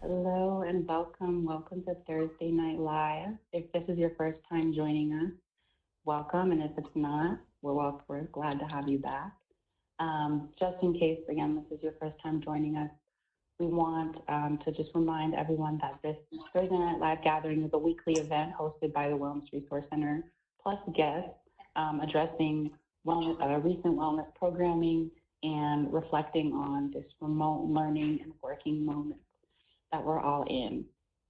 Hello and welcome. Welcome to Thursday Night Live. If this is your first time joining us, welcome. And if it's not, we're glad to have you back. Just in case, again, this is your first time joining us, we want to just remind everyone that this Thursday Night Live gathering is a weekly event hosted by the Wellness Resource Center, plus guests addressing recent wellness programming and reflecting on this remote learning and working moment that we're all in.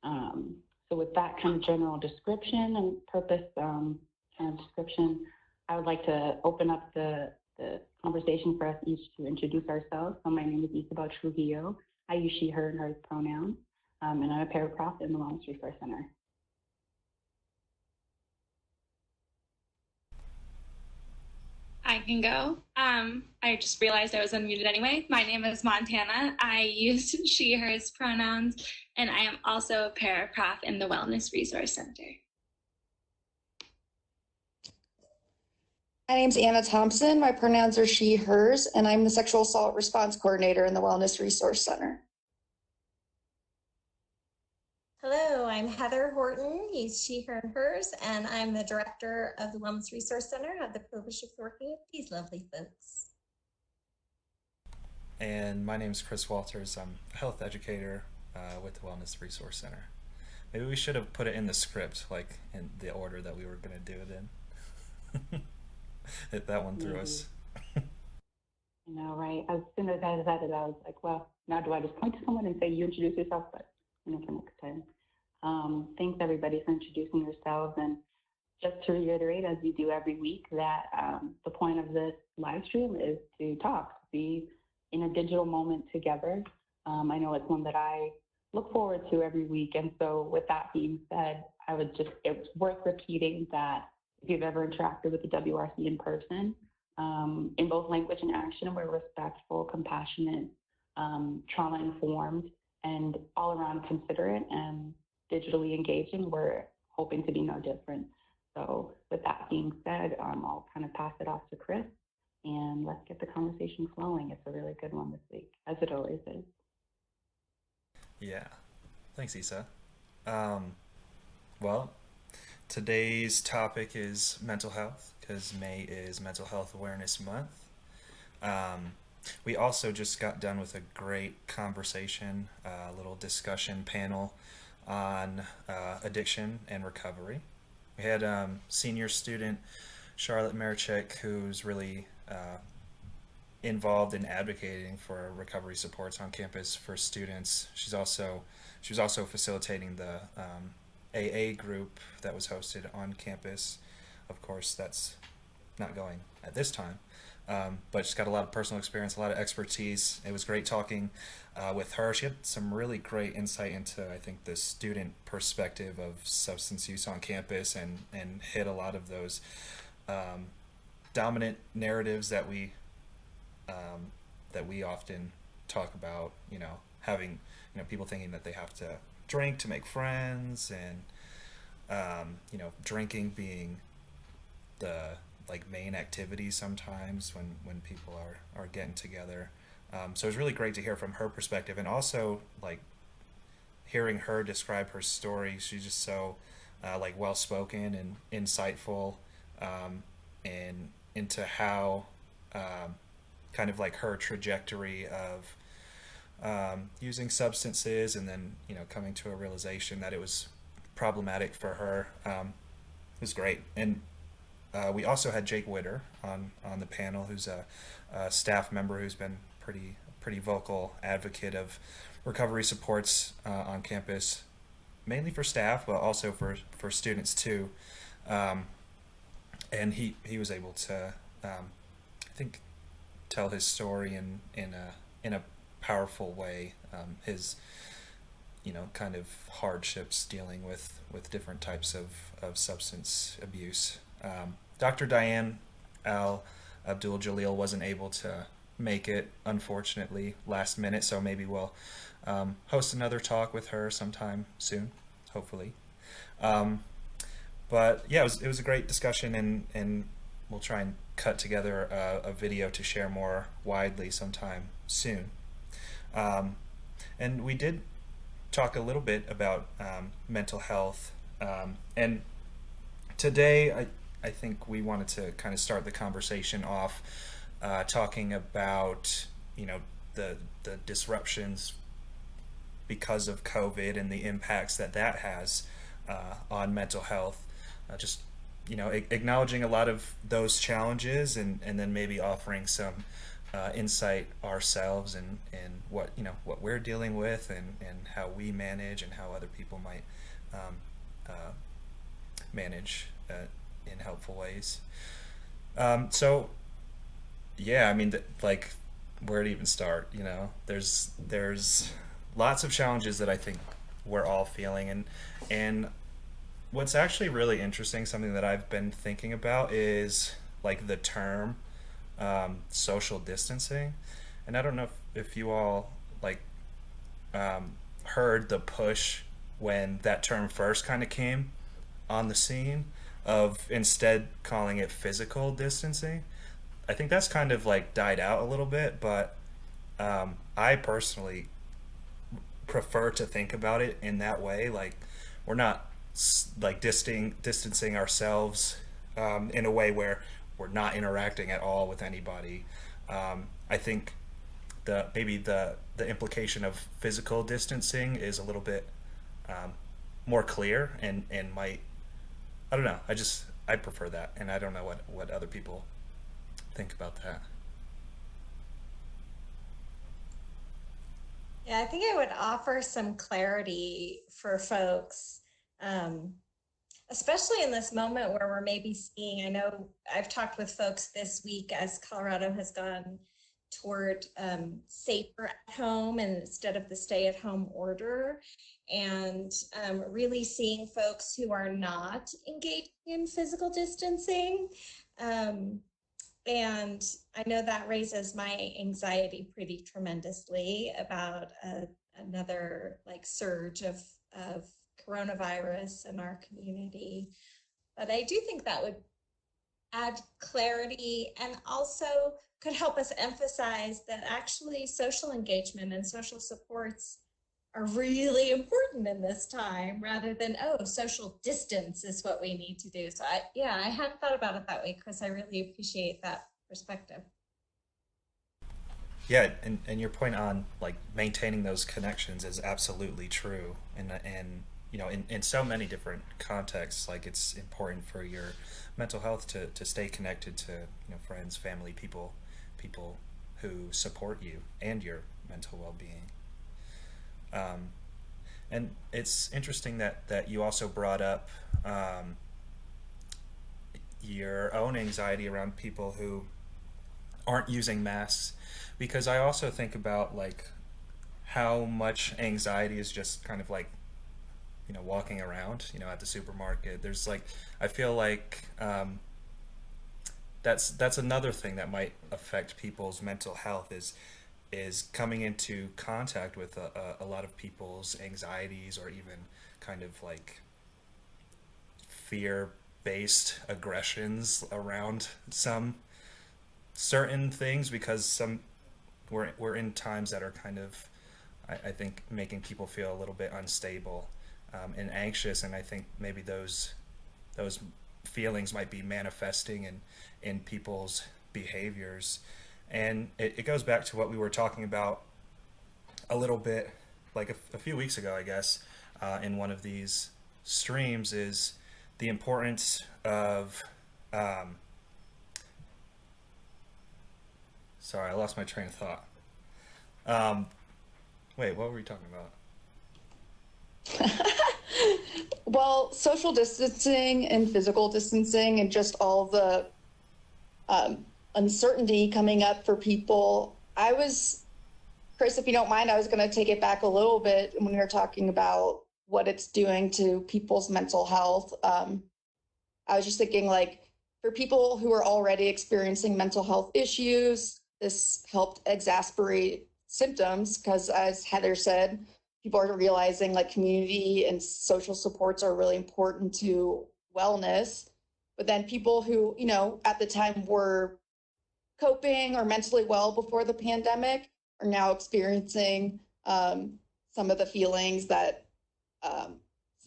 So with that kind of general description and purpose kind of description, I would like to open up the conversation for us each to introduce ourselves. So my name is Isabel Trujillo. I use she, her, and hers pronouns, and I'm a paraprof in the Wellness Resource Center. I can go. I just realized I was unmuted anyway. My name is Montana. I use she, hers pronouns, and I am also a paraprof in the Wellness Resource Center. My name's Anna Thompson. My pronouns are she, hers, and I'm the Sexual Assault Response Coordinator in the Wellness Resource Center. Hello, I'm Heather Horton. He's she, her, and hers, and I'm the Director of the Wellness Resource Center. I have the privilege of working with these lovely folks. And my name is Chris Walters. I'm a health educator with the Wellness Resource Center. Maybe we should have put it in the script, like in the order that we were going to do it in. Hit that one through us. You know, right? As soon as I said it, I was like, well, now do I just point to someone and say, you introduce yourself? But for next time. Thanks everybody for introducing yourselves. And just to reiterate, as we do every week, that the point of this live stream is to talk, be in a digital moment together. I know it's one that I look forward to every week. And so with that being said, it's worth repeating that if you've ever interacted with the WRC in person, in both language and action, we're respectful, compassionate, trauma-informed, and all around considerate and digitally engaging. We're hoping to be no different. So with that being said, I'll kind of pass it off to Chris and let's get the conversation flowing. It's a really good one this week, as it always is. Yeah, thanks, Isa. Well, today's topic is mental health because May is Mental Health Awareness Month. We also just got done with a great conversation, a little discussion panel on addiction and recovery. We had senior student Charlotte Marichek, who's really involved in advocating for recovery supports on campus for students. She was also facilitating the AA group that was hosted on campus. Of course, that's not going at this time. But she's got a lot of personal experience, a lot of expertise. It was great talking with her. She had some really great insight into, I think, the student perspective of substance use on campus and hit a lot of those dominant narratives that we often talk about, having, people thinking that they have to drink to make friends and, drinking being the main activity sometimes when people are getting together. So it was really great to hear from her perspective, and also hearing her describe her story. She's just so well spoken and insightful, and into how kind of her trajectory of using substances and then coming to a realization that it was problematic for her. It was great. And we also had Jake Witter on the panel, who's a staff member who's been pretty vocal advocate of recovery supports on campus, mainly for staff, but also for students too. And he was able to, I think, tell his story in a powerful way. His kind of hardships dealing with different types of substance abuse. Dr. Diane Al Abdul Jalil wasn't able to make it, unfortunately, last minute, so maybe we'll host another talk with her sometime soon, hopefully. But yeah, it was a great discussion, and we'll try and cut together a video to share more widely sometime soon. And we did talk a little bit about mental health. And today, I think we wanted to kind of start the conversation off talking about, the disruptions because of COVID and the impacts that that has on mental health. Just acknowledging a lot of those challenges, and then maybe offering some insight ourselves, and what we're dealing with, and how we manage, and how other people might manage in helpful ways. So yeah, I mean, like, where to even start? There's lots of challenges that I think we're all feeling, and what's actually really interesting, something that I've been thinking about, is like the term social distancing. And I don't know if you all like heard the push when that term first kind of came on the scene, of instead calling it physical distancing. I think that's kind of like died out a little bit, but I personally prefer to think about it in that way. Like, we're not like distancing ourselves in a way where we're not interacting at all with anybody. I think the implication of physical distancing is a little bit more clear, and might, I don't know. I prefer that, and I don't know what other people think about that. Yeah, I think I would offer some clarity for folks, um, especially in this moment where we're maybe seeing. I know I've talked with folks this week as Colorado has gone toward safer at home and instead of the stay at home order, and really seeing folks who are not engaging in physical distancing. Um, and I know that raises my anxiety pretty tremendously about another like surge of coronavirus in our community. But I do think that would add clarity, and also could help us emphasize that actually social engagement and social supports are really important in this time, rather than, oh, social distance is what we need to do. So I hadn't thought about it that way, Chris. I really appreciate that perspective. Yeah, and your point on like maintaining those connections is absolutely true, and in so many different contexts, like, it's important for your mental health to stay connected to friends, family, people who support you and your mental well-being. Um, and it's interesting that you also brought up your own anxiety around people who aren't using masks, because I also think about like how much anxiety is just kind of like walking around at the supermarket. There's like, I feel like that's another thing that might affect people's mental health, is coming into contact with a lot of people's anxieties, or even kind of like fear based aggressions around some certain things, because we're in times that are kind of, I think, making people feel a little bit unstable and anxious, and I think maybe those feelings might be manifesting in people's behaviors. And it goes back to what we were talking about a little bit, like a few weeks ago, I guess, in one of these streams, is the importance of sorry, I lost my train of thought. Wait, what were we talking about? Well, social distancing and physical distancing, and just all the uncertainty coming up for people. Chris, if you don't mind, I was going to take it back a little bit when we were talking about what it's doing to people's mental health. I was just thinking, like, for people who are already experiencing mental health issues, this helped exacerbate symptoms, because, as Heather said, people are realizing like community and social supports are really important to wellness. But then people who, at the time were coping or mentally well before the pandemic are now experiencing some of the feelings that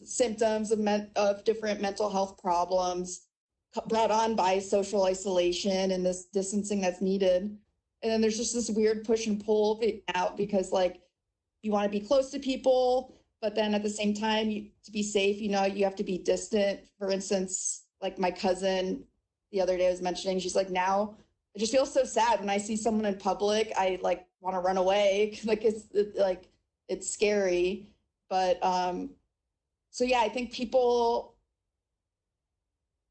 symptoms of different mental health problems brought on by social isolation and this distancing that's needed. And then there's just this weird push and pull out because like you want to be close to people, but then at the same time, to be safe, you have to be distant. For instance, like my cousin the other day was mentioning, she's like, now it just feels so sad when I see someone in public, I like want to run away. Like it's scary. But so yeah, I think people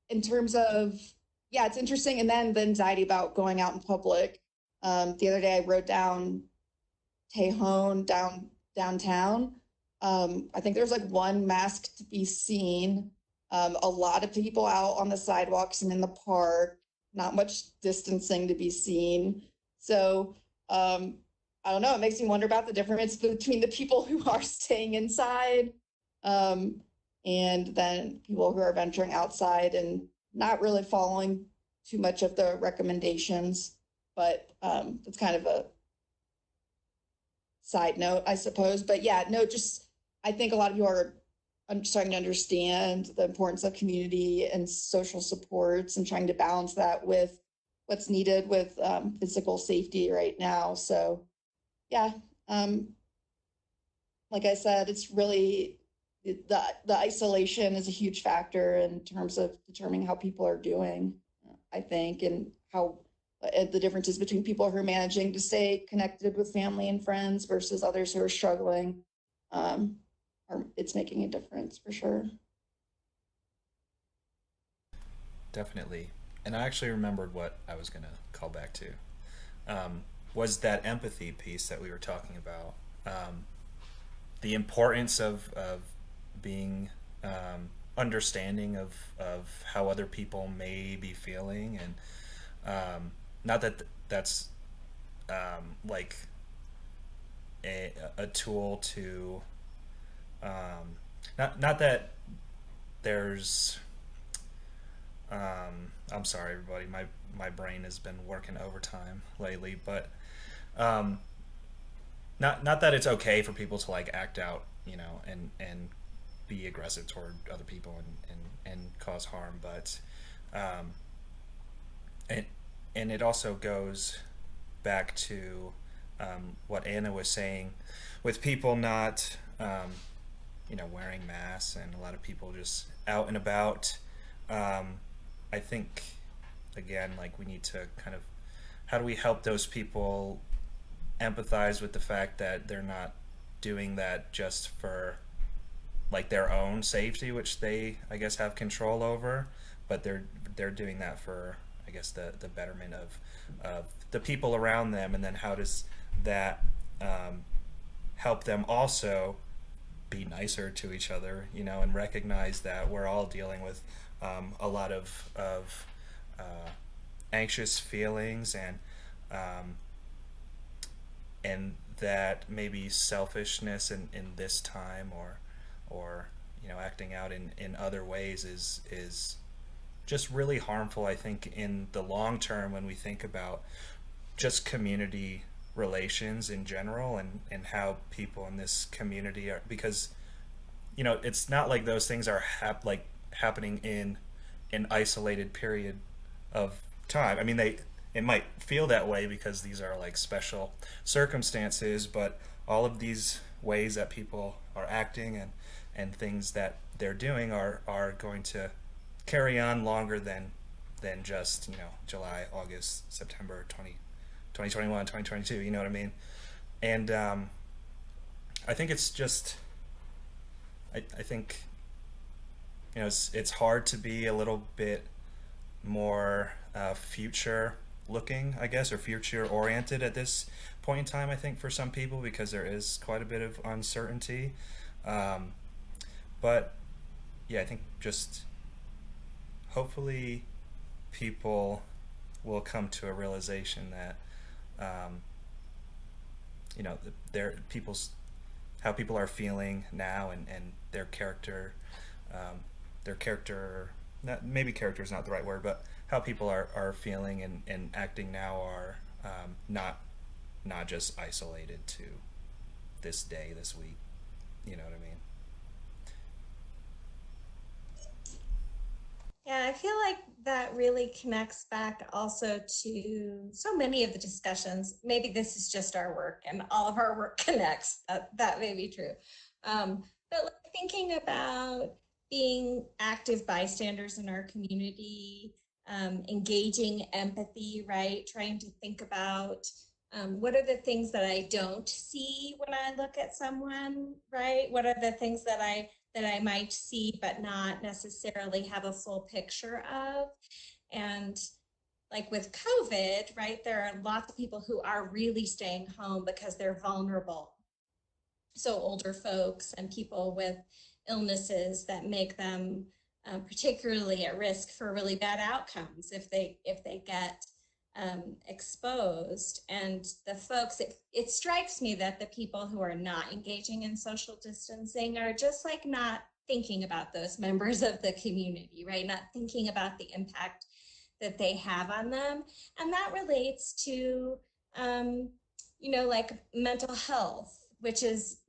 in terms of, yeah, it's interesting. And then the anxiety about going out in public. The other day I rode down Tejon downtown. I think there's like one mask to be seen. A lot of people out on the sidewalks and in the park, not much distancing to be seen. So I don't know, it makes me wonder about the difference between the people who are staying inside and then people who are venturing outside and not really following too much of the recommendations. But it's kind of a side note, I suppose. But yeah, no, just I think a lot of you are starting to understand the importance of community and social supports and trying to balance that with what's needed with physical safety right now. So yeah, like I said, it's really the isolation is a huge factor in terms of determining how people are doing, I think, and how the differences between people who are managing to stay connected with family and friends versus others who are struggling. It's making a difference for sure. Definitely. And I actually remembered what I was going to call back to. Was that empathy piece that we were talking about. The importance of being understanding of how other people may be feeling, and not that that's like a tool to not that there's I'm sorry everybody, my brain has been working overtime lately, but not that it's okay for people to like act out, and be aggressive toward other people and cause harm, but and it also goes back to what Anna was saying with people not wearing masks and a lot of people just out and about. I think again, like, we need to kind of, how do we help those people empathize with the fact that they're not doing that just for like their own safety, which they, I guess, have control over, but they're doing that for, I guess, the betterment of the people around them. And then how does that help them also be nicer to each other, and recognize that we're all dealing with a lot of anxious feelings, and that maybe selfishness in this time, or acting out in other ways is just really harmful, I think, in the long term, when we think about just community relations in general, and how people in this community are, because it's not like those things are happening in an isolated period of time. I mean, it might feel that way because these are like special circumstances, but all of these ways that people are acting and things that they're doing are going to carry on longer than just July, August, September 2021, 2022, you know what I mean? And I think it's just, I think it's hard to be a little bit more future looking, I guess, or future oriented at this point in time, I think, for some people, because there is quite a bit of uncertainty. But yeah, I think just hopefully people will come to a realization that how people are feeling now, and their character, maybe character is not the right word, but how people are feeling and acting now are not just isolated to this day, this week. You know what I mean? Yeah, I feel like that really connects back also to so many of the discussions. Maybe this is just our work and all of our work connects. That may be true. But like thinking about being active bystanders in our community, engaging empathy, right? Trying to think about what are the things that I don't see when I look at someone, right? What are the things that I might see but not necessarily have a full picture of? And like with COVID, right, there are lots of people who are really staying home because they're vulnerable. So older folks and people with illnesses that make them particularly at risk for really bad outcomes if they get exposed. And the folks, it strikes me that the people who are not engaging in social distancing are just like not thinking about those members of the community, right? Not thinking about the impact that they have on them. And that relates to, like mental health, which is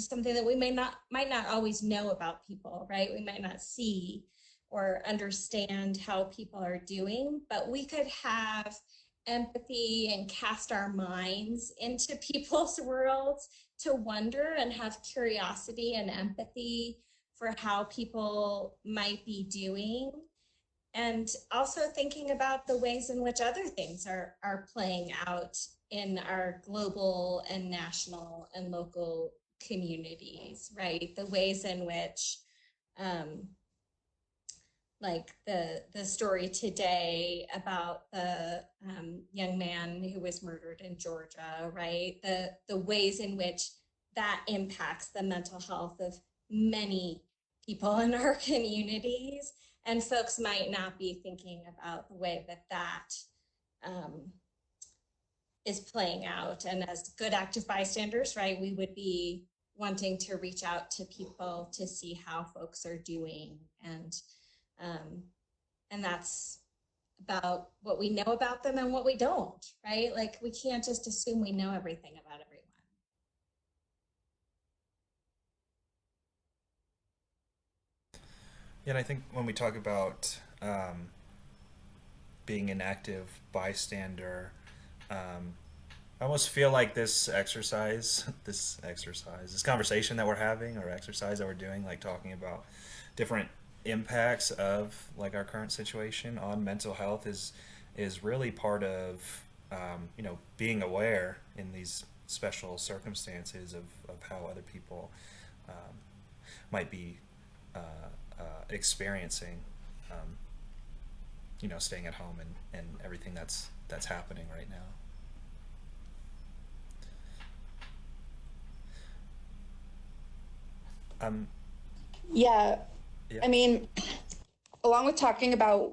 something that we might not always know about people, right? We might not see or understand how people are doing, but we could have empathy and cast our minds into people's worlds to wonder and have curiosity and empathy for how people might be doing. And also thinking about the ways in which other things are playing out in our global and national and local communities, right? The ways in which, like the story today about the young man who was murdered in Georgia, right? The ways in which that impacts the mental health of many people in our communities. And folks might not be thinking about the way that is playing out. And as good active bystanders, right, we would be wanting to reach out to people to see how folks are doing. And that's about what we know about them and what we don't, right? Like we can't just assume we know everything about everyone. Yeah, and I think when we talk about being an active bystander, I almost feel like this conversation that we're having or exercise that we're doing, like talking about different impacts of like our current situation on mental health is really part of being aware in these special circumstances of how other people um, might be experiencing staying at home and everything that's happening right now. Um, Yeah, yeah. I mean, along with talking about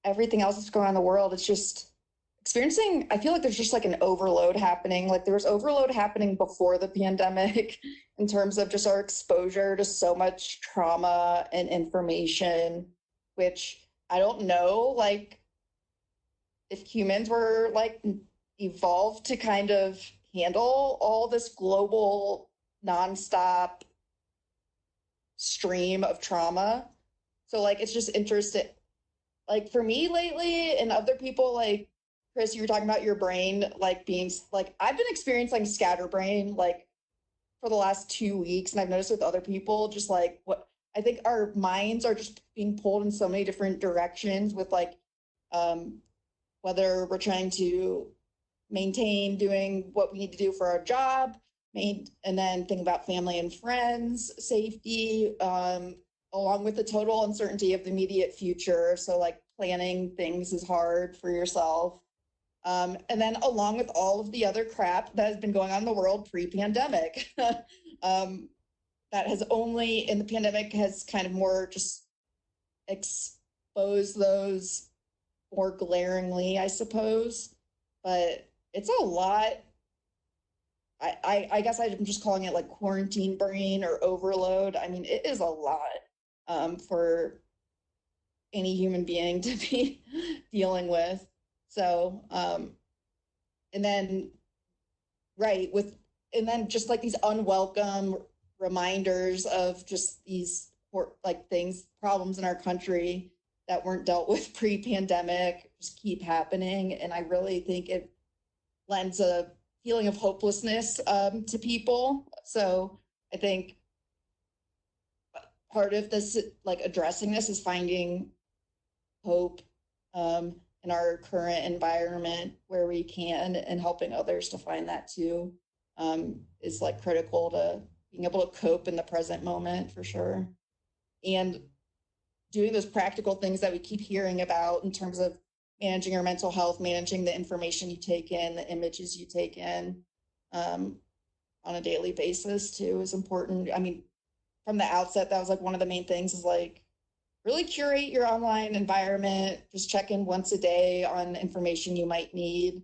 everything else that's going on in the world, it's just experiencing, I feel like there's just like an overload happening. Like there was overload happening before the pandemic in terms of just our exposure to so much trauma and information, which I don't know, like if humans were like evolved to kind of handle all this global nonstop stream of trauma. So like it's just interesting. Like for me lately and other people, like Chris, you were talking about your brain like being like I've been experiencing scatterbrain like for the last 2 weeks, and I've noticed with other people just like what I think our minds are just being pulled in so many different directions with like um whether we're trying to maintain doing what we need to do for our job, and then think about family and friends, safety, along with the total uncertainty of the immediate future. So like planning things is hard for yourself. And then along with all of the other crap that has been going on in the world pre-pandemic, that has only in the pandemic has kind of more just exposed those more glaringly, I suppose. But it's a lot. I guess I'm just calling it like quarantine brain or overload. I mean, it is a lot for any human being to be dealing with. So, and then, right, with and then just like these unwelcome reminders of just these like things, problems in our country that weren't dealt with pre-pandemic just keep happening. And I really think it lends a feeling of hopelessness to people. So I think part of this, like addressing this, is finding hope in our current environment where we can, and helping others to find that too is like critical to being able to cope in the present moment for sure. And doing those practical things that we keep hearing about in terms of managing your mental health, managing the information you take in, the images you take in on a daily basis too is important. I mean, from the outset, that was like one of the main things, is like really curate your online environment, just check in once a day on information you might need.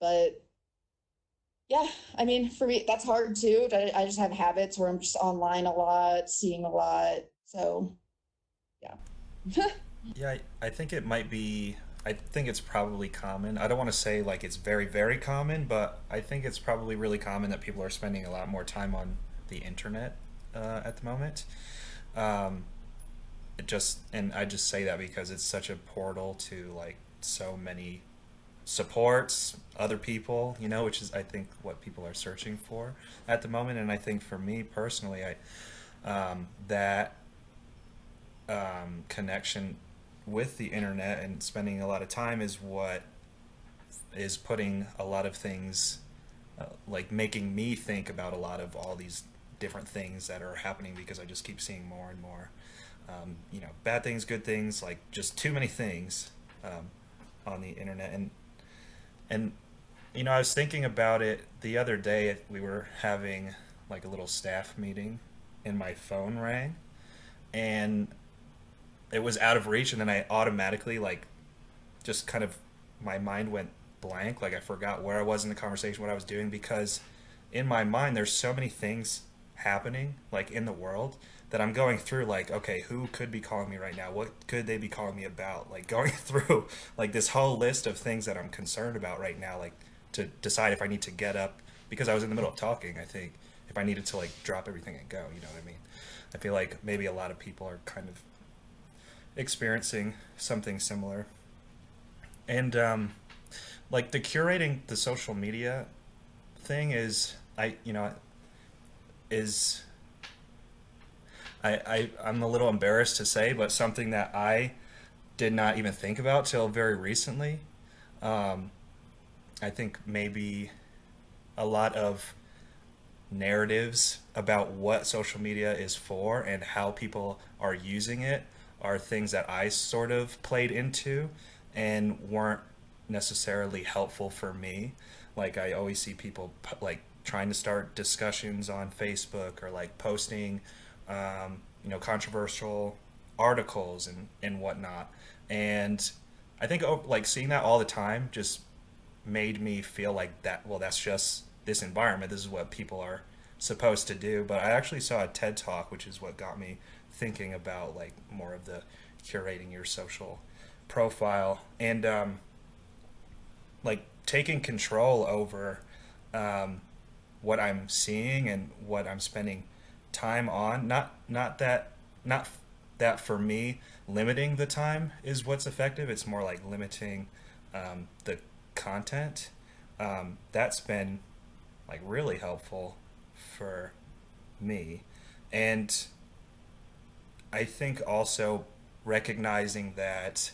But yeah, I mean, for me, that's hard too. I just have habits where I'm just online a lot, seeing a lot. So yeah. Yeah, I think it might be. I think it's probably common. I don't want to say like it's very, very common, but I think it's probably really common that people are spending a lot more time on the internet at the moment. And I just say that because it's such a portal to like so many supports, other people, which is I think what people are searching for at the moment. And I think for me personally, that connection with the internet and spending a lot of time is what is putting a lot of things, like making me think about a lot of all these different things that are happening, because I just keep seeing more and more, bad things, good things, like just too many things on the internet. And I was thinking about it the other day. We were having like a little staff meeting and my phone rang, and it was out of reach, and then I automatically like just kind of my mind went blank, like I forgot where I was in the conversation, what I was doing, because in my mind there's so many things happening like in the world that I'm going through, like, okay, who could be calling me right now, what could they be calling me about, like going through like this whole list of things that I'm concerned about right now, like to decide if I need to get up, because I was in the middle of talking, I think if I needed to like drop everything and go, you know what I mean. I feel like maybe a lot of people are kind of experiencing something similar. And like the curating the social media thing is, I'm a little embarrassed to say, but something that I did not even think about till very recently. I think maybe a lot of narratives about what social media is for and how people are using it are things that I sort of played into and weren't necessarily helpful for me. Like I always see people like trying to start discussions on Facebook, or like posting controversial articles and whatnot. And I think like seeing that all the time just made me feel like that, well, that's just this environment, this is what people are supposed to do. But I actually saw a TED talk, which is what got me thinking about like more of the curating your social profile, and like taking control over what I'm seeing and what I'm spending time on. Not that for me limiting the time is what's effective. It's more like limiting the content. That's been like really helpful for me. And I think also recognizing that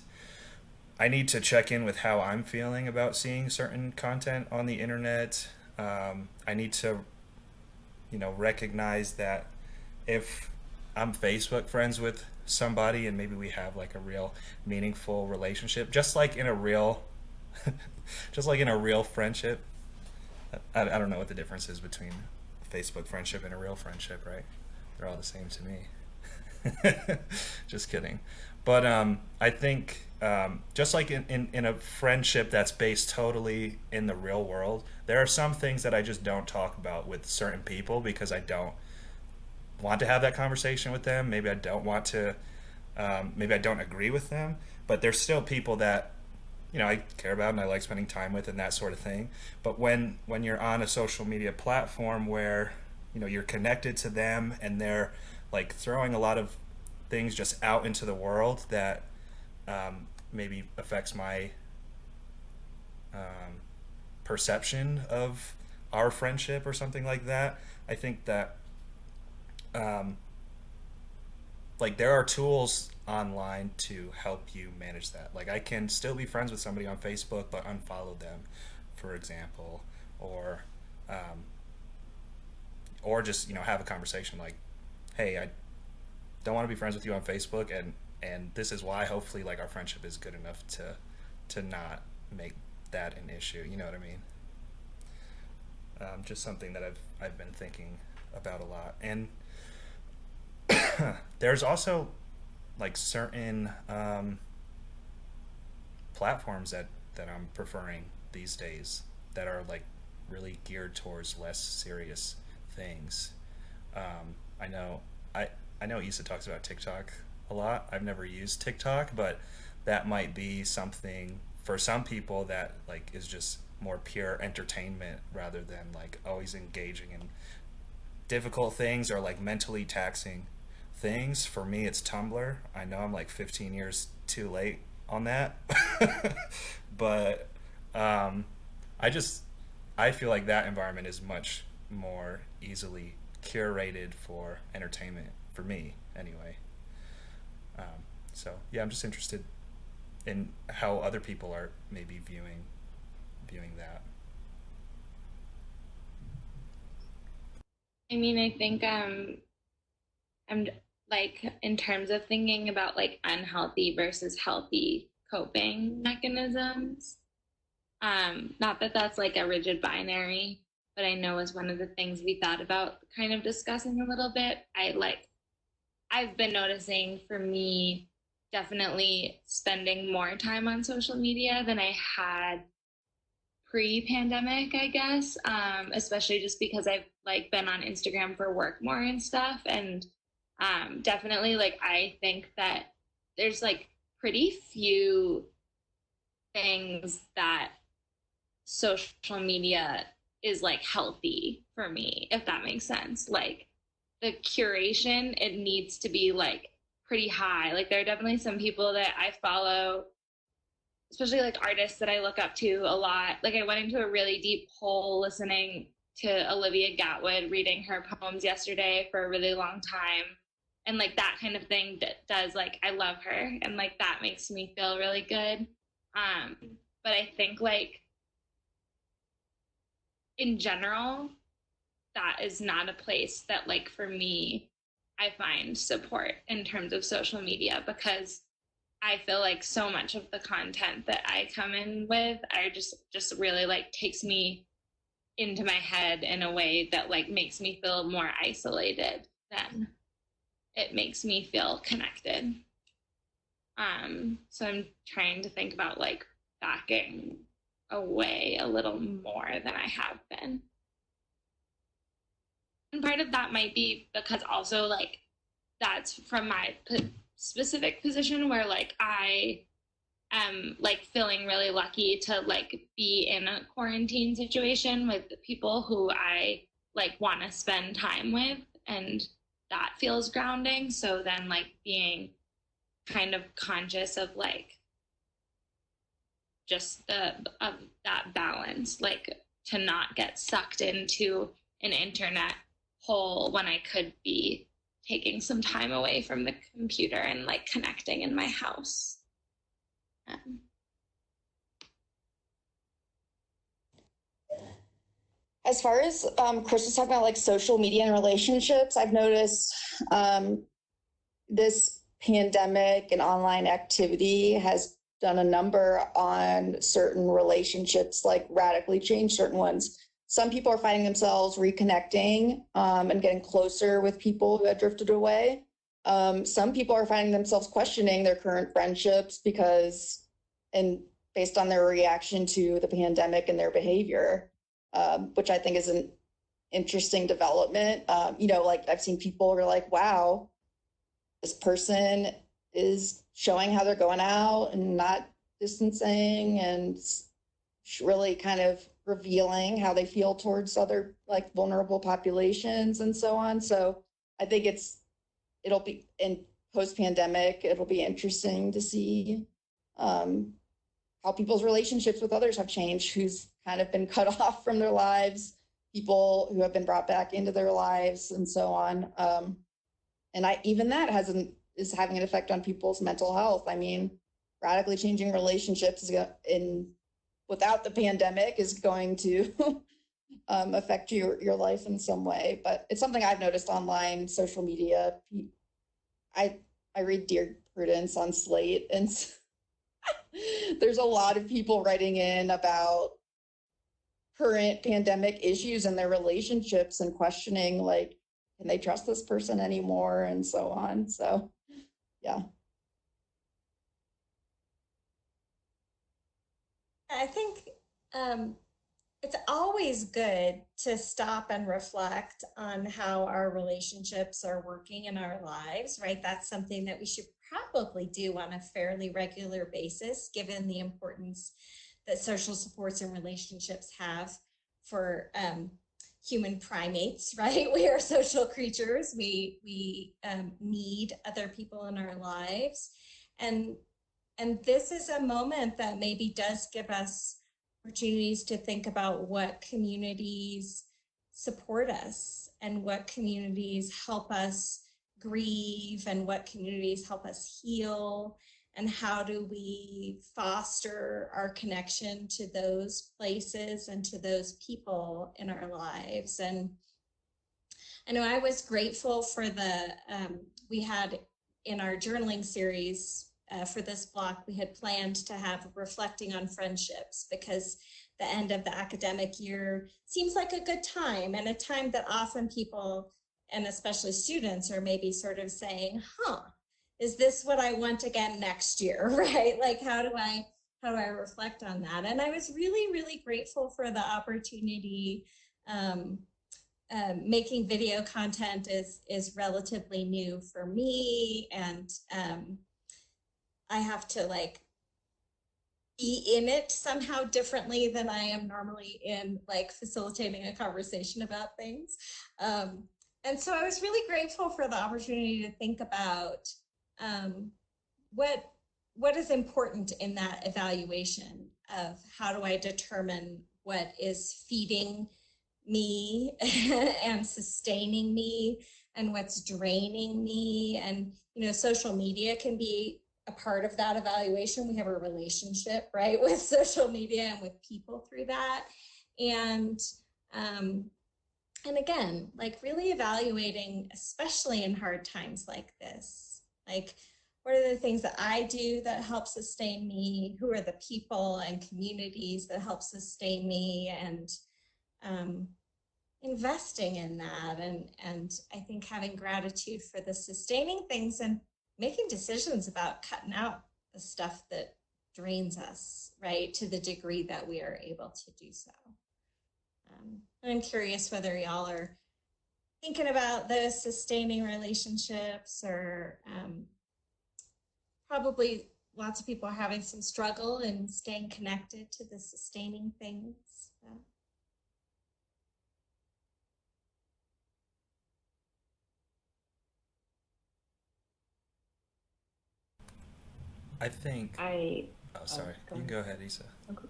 I need to check in with how I'm feeling about seeing certain content on the internet. I need to, recognize that if I'm Facebook friends with somebody and maybe we have like a real meaningful relationship, just like in a real friendship. I don't know what the difference is between Facebook friendship and a real friendship, right? They're all the same to me. Just kidding. But I think just like in a friendship that's based totally in the real world, there are some things that I just don't talk about with certain people because I don't want to have that conversation with them. Maybe I don't want to, maybe I don't agree with them, but there's still people that I care about and I like spending time with and that sort of thing. But when you're on a social media platform where you're connected to them and they're like throwing a lot of things just out into the world that maybe affects my perception of our friendship or something like that. I think that like there are tools online to help you manage that. Like I can still be friends with somebody on Facebook but unfollow them, for example, um, or just have a conversation like, hey, I don't want to be friends with you on Facebook, and this is why. Hopefully, like our friendship is good enough to not make that an issue. You know what I mean? Just something that I've been thinking about a lot. And there's also like certain platforms that I'm preferring these days that are like really geared towards less serious things. I know I know Issa talks about TikTok a lot. I've never used TikTok, but that might be something for some people that like is just more pure entertainment rather than like always engaging in difficult things or like mentally taxing things. For me, it's Tumblr. I know I'm like 15 years too late on that, but I just I feel like that environment is much more easily curated for entertainment for me, anyway. So yeah, I'm just interested in how other people are maybe viewing that. I mean, I think I'm like in terms of thinking about like unhealthy versus healthy coping mechanisms. Not that that's like a rigid binary, but I know is one of the things we thought about kind of discussing a little bit. I've been noticing for me definitely spending more time on social media than I had pre-pandemic, I guess. Especially just because I've like been on Instagram for work more and stuff. And definitely like I think that there's like pretty few things that social media is like healthy for me, if that makes sense. Like the curation, it needs to be like pretty high. Like there are definitely some people that I follow, especially like artists that I look up to a lot. Like I went into a really deep hole listening to Olivia Gatwood reading her poems yesterday for a really long time. And like that kind of thing that does like I love her and like that makes me feel really good. But I think like in general, that is not a place that like for me I find support in terms of social media because I feel like so much of the content that I come in with I just really like takes me into my head in a way that like makes me feel more isolated than it makes me feel connected. So I'm trying to think about like backing away a little more than I have been. And part of that might be because also like that's from my specific position where like I am like feeling really lucky to like be in a quarantine situation with people who I like want to spend time with and that feels grounding. So then like being kind of conscious of like just the of that balance, like to not get sucked into an internet hole when I could be taking some time away from the computer and like connecting in my house. As far as Chris was talking about like social media and relationships, I've noticed this pandemic and online activity has done a number on certain relationships, like radically changed certain ones. Some people are finding themselves reconnecting and getting closer with people who had drifted away. Some people are finding themselves questioning their current friendships because, and based on their reaction to the pandemic and their behavior, which I think is an interesting development. Like I've seen people who are like, wow, this person is showing how they're going out and not distancing and really kind of revealing how they feel towards other like vulnerable populations and so on. So I think it'll be in post-pandemic, it'll be interesting to see how people's relationships with others have changed, who's kind of been cut off from their lives, people who have been brought back into their lives and so on. And even that is having an effect on people's mental health. I mean, radically changing relationships without the pandemic is going to affect your life in some way. But it's something I've noticed online, social media. I read Dear Prudence on Slate, and there's a lot of people writing in about current pandemic issues in their relationships and questioning, like, can they trust this person anymore, and so on. So, yeah. I think it's always good to stop and reflect on how our relationships are working in our lives, right? That's something that we should probably do on a fairly regular basis, given the importance that social supports and relationships have for human primates, right? We are social creatures. We need other people in our lives. And this is a moment that maybe does give us opportunities to think about what communities support us and what communities help us grieve and what communities help us heal, and how do we foster our connection to those places and to those people in our lives. And I know I was grateful for we had in our journaling series for this block, we had planned to have reflecting on friendships, because the end of the academic year seems like a good time, and a time that often people, and especially students, are maybe sort of saying, is this what I want again next year, right? Like, how do I reflect on that? And I was really, really grateful for the opportunity. Making video content is relatively new for me, and I have to like be in it somehow differently than I am normally in like facilitating a conversation about things. And so I was really grateful for the opportunity to think about what is important in that evaluation of how do I determine what is feeding me and sustaining me and what's draining me. And, you know, social media can be a part of that evaluation. We have a relationship, right, with social media and with people through that. And again, like really evaluating, especially in hard times like this, like what are the things that I do that help sustain me? Who are the people and communities that help sustain me? And investing in that. And I think having gratitude for the sustaining things and making decisions about cutting out the stuff that drains us, right, to the degree that we are able to do so. And I'm curious whether y'all are thinking about those sustaining relationships, or probably lots of people are having some struggle in staying connected to the sustaining things. I think. I Oh, sorry. go You can ahead. go ahead, Isa. Okay.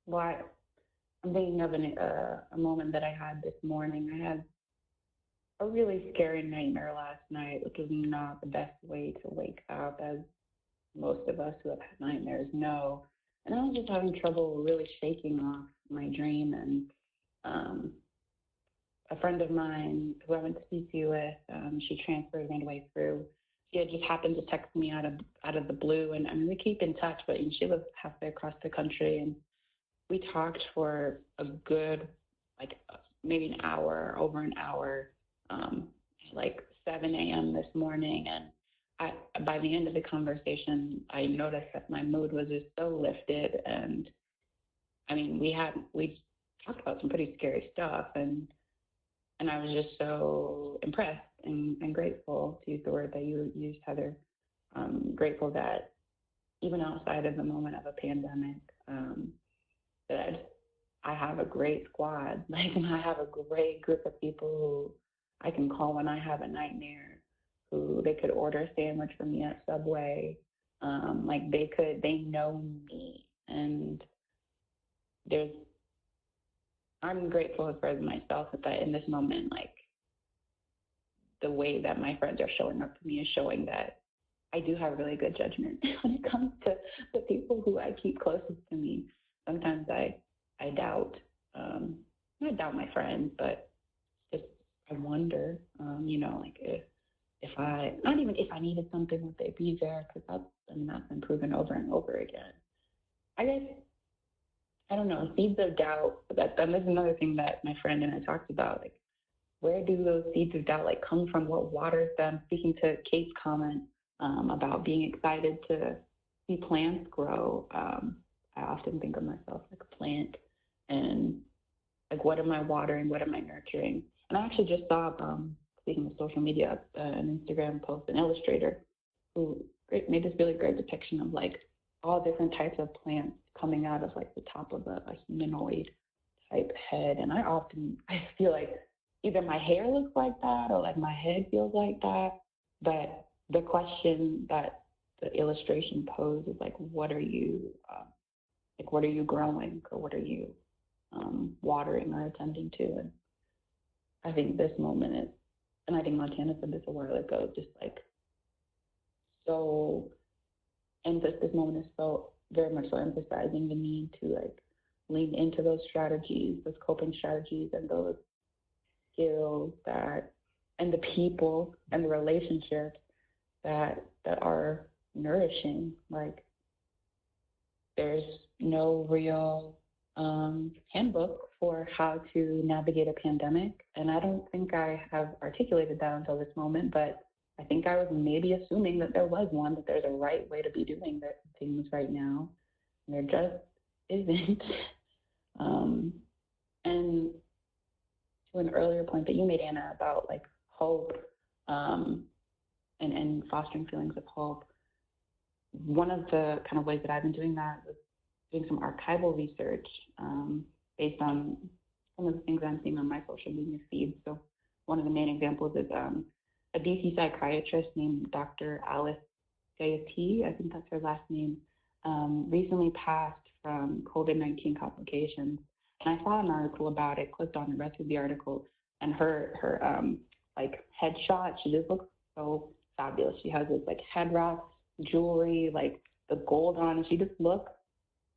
Well, I'm thinking of a moment that I had this morning. I had a really scary nightmare last night, which was not the best way to wake up, as most of us who have had nightmares know. And I was just having trouble really shaking off my dream. And a friend of mine who I went to CC with, she transferred midway through. She had just happened to text me out of the blue, and I mean, we keep in touch, but she lives halfway across the country, and we talked for a good, like maybe an hour, over an hour, like 7 a.m. this morning. And by the end of the conversation, I noticed that my mood was just so lifted. And I mean, we talked about some pretty scary stuff, and I was just so impressed and grateful, to use the word that you used, Heather. Grateful that even outside of the moment of a pandemic, that I have a great squad. Like, I have a great group of people who I can call when I have a nightmare, who they could order a sandwich from me at Subway. Like, they know me. And I'm grateful for myself that in this moment, like, the way that my friends are showing up for me is showing that I do have really good judgment when it comes to the people who I keep closest to me. Sometimes I doubt, not doubt my friends, but just I wonder, like if I, not even if I needed something, would they be there? Because that's been proven over and over again. I guess, I don't know, seeds of doubt, that's another thing that my friend and I talked about, like, where do those seeds of doubt, like, come from? What waters them? Speaking to Kate's comment about being excited to see plants grow, I often think of myself like a plant, and like, what am I watering? What am I nurturing? And I actually just saw, speaking of social media, an Instagram post, an illustrator who made this really great depiction of like all different types of plants coming out of like the top of a humanoid type head. And I feel like either my hair looks like that or like my head feels like that. But the question that the illustration posed is like, what are you growing, or what are you watering or attending to? And I think this moment is, and I think Montana said this a while ago, just like so, and this moment is so very much so emphasizing the need to like lean into those strategies, those coping strategies, and those skills and the people and the relationships that are nourishing. Like, there's no real handbook for how to navigate a pandemic, and I don't think I have articulated that until this moment, but I think I was maybe assuming that there was one, that there's a right way to be doing things right now, and there just isn't. And to an earlier point that you made, Anna, about like hope, and fostering feelings of hope, one of the kind of ways that I've been doing that was doing some archival research based on some of the things I'm seeing on my social media feed. So one of the main examples is a DC psychiatrist named Dr. Alice Gayati, I think that's her last name, recently passed from COVID-19 complications. And I saw an article about it, clicked on and read through the article, and her like headshot, she just looks so fabulous. She has this like head wrap, jewelry, like the gold on, and she just looks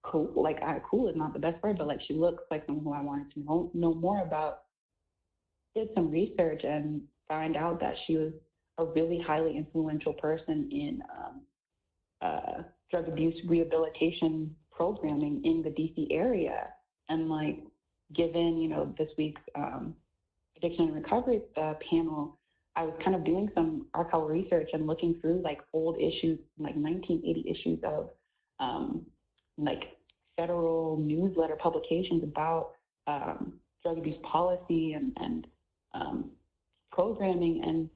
cool. Like, cool is not the best word, but like she looks like someone who I wanted to know more about. Did some research and find out that she was a really highly influential person in drug abuse rehabilitation programming in the DC area. And like, given, this week's addiction and recovery panel, I was kind of doing some archival research and looking through like old issues, like 1980 issues of like federal newsletter publications about drug abuse policy and programming. And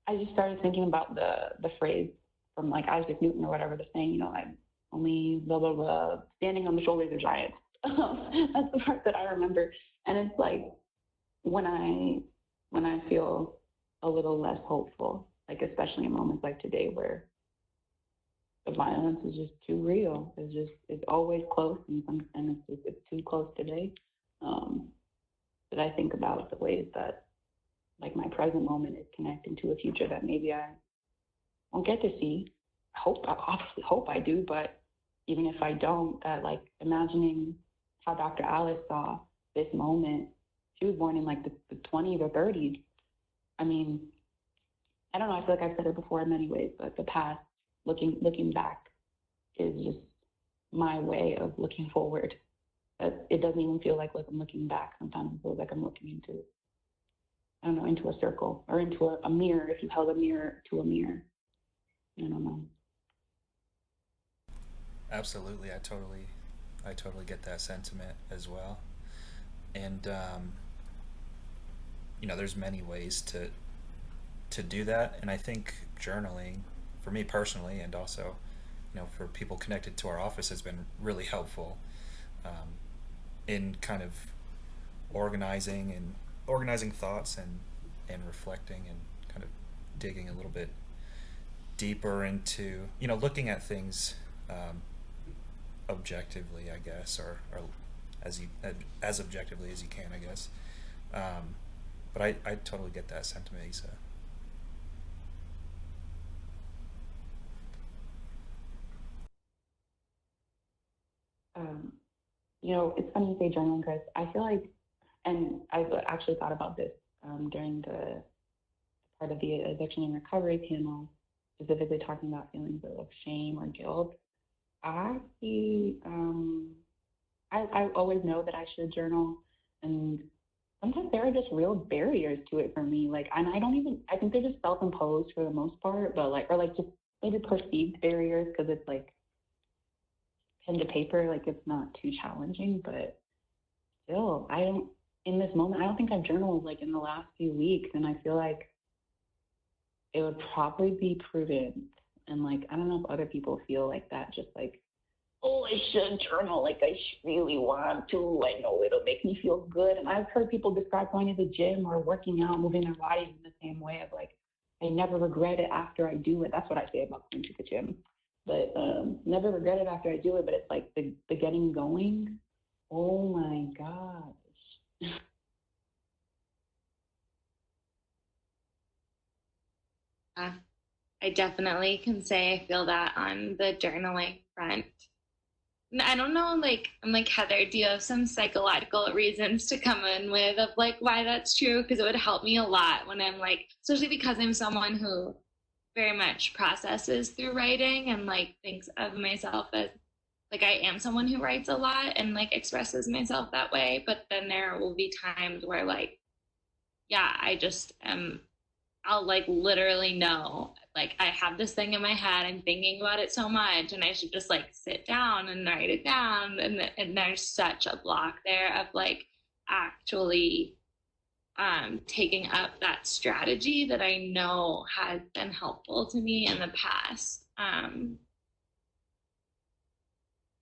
I just started thinking about the phrase from like Isaac Newton or whatever, the saying, I'm only blah, blah, blah, standing on the shoulders of giants. That's the part that I remember. And it's like, when I feel a little less hopeful, like especially in moments like today where the violence is just too real. It's always close, and it's too close today. That I think about the ways that like my present moment is connecting to a future that maybe I won't get to see. I obviously hope I do, but even if I don't, that like imagining how Dr. Alice saw this moment. She was born in like the 20s or 30s. I mean, I don't know, I feel like I've said it before in many ways, but the past, looking back, is just my way of looking forward. It doesn't even feel like I'm looking back. Sometimes it feels like I'm looking into, I don't know, into a circle or into a mirror, if you held a mirror to a mirror. I don't know. Absolutely, I totally get that sentiment as well. And there's many ways to do that, and I think journaling for me personally, and also, for people connected to our office, has been really helpful in kind of organizing thoughts and reflecting and kind of digging a little bit deeper into looking at things objectively, I guess, or as objectively as you can, I guess. But I totally get that sentiment, Isa. Um, it's funny you say journaling, Chris. I feel like, and I've actually thought about this during the part of the addiction and recovery panel, specifically talking about feelings of shame or guilt. I I always know that I should journal, and sometimes there are just real barriers to it for me. Like, and I think they're just self-imposed for the most part, but like, or like just maybe perceived barriers because it's like pen to paper, like it's not too challenging, but still, in this moment, I don't think I've journaled like in the last few weeks, and I feel like it would probably be prudent. And like, I don't know if other people feel like that, just like, oh, I should journal, like I really want to. I know it'll make me feel good. And I've heard people describe going to the gym or working out, moving their bodies in the same way of like, I never regret it after I do it. That's what I say about going to the gym. But never regret it after I do it. But it's like the getting going. Oh my gosh. I definitely can say I feel that on the journaling front. I don't know, like, I'm like, Heather, do you have some psychological reasons to come in with of like why that's true? Because it would help me a lot when I'm like, especially because I'm someone who very much processes through writing and like thinks of myself as like I am someone who writes a lot and like expresses myself that way. But then there will be times where like, yeah, I just am, I'll like literally know, like I have this thing in my head, I'm thinking about it so much, and I should just like sit down and write it down. And there's such a block there of like actually taking up that strategy that I know has been helpful to me in the past. And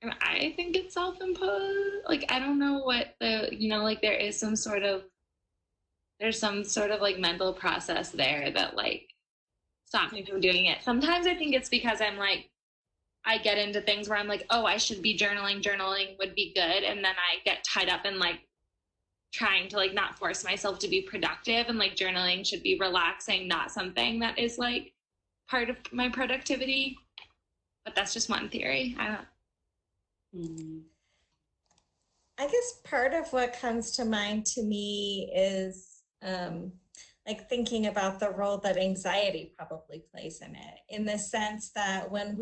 I think it's self-imposed. Like I don't know what like there's some sort of like mental process there that like stops me from doing it. Sometimes I think it's because I'm like, I get into things where I'm like, oh, I should be journaling. Journaling would be good. And then I get tied up in like trying to like not force myself to be productive, and like journaling should be relaxing, not something that is like part of my productivity. But that's just one theory. I don't. I guess part of what comes to mind to me is like thinking about the role that anxiety probably plays in it, in the sense that when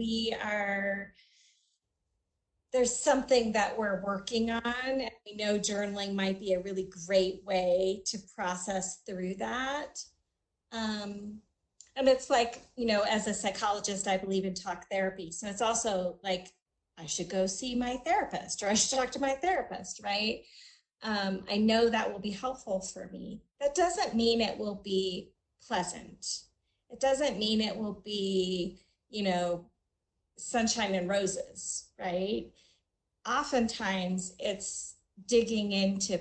there's something that we're working on, and we know journaling might be a really great way to process through that. And it's like, as a psychologist, I believe in talk therapy. So it's also like, I should go see my therapist, or I should talk to my therapist, right? I know that will be helpful for me. That doesn't mean it will be pleasant. It doesn't mean it will be, sunshine and roses, right? Oftentimes it's digging into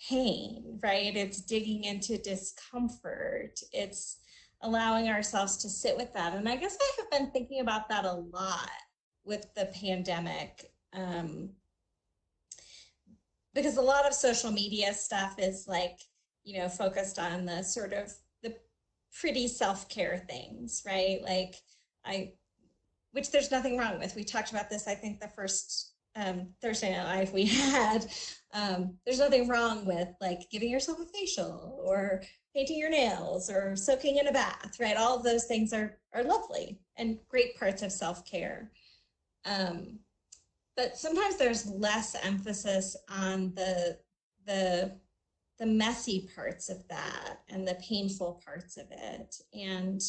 pain, right? It's digging into discomfort. It's allowing ourselves to sit with that. And I guess I have been thinking about that a lot with the pandemic. Because a lot of social media stuff is like, focused on the sort of the pretty self-care things, right? Like which there's nothing wrong with. We talked about this, I think, the first Thursday Night Live we had. There's nothing wrong with like giving yourself a facial or painting your nails or soaking in a bath, right? All of those things are lovely and great parts of self-care. But sometimes there's less emphasis on the messy parts of that and the painful parts of it, and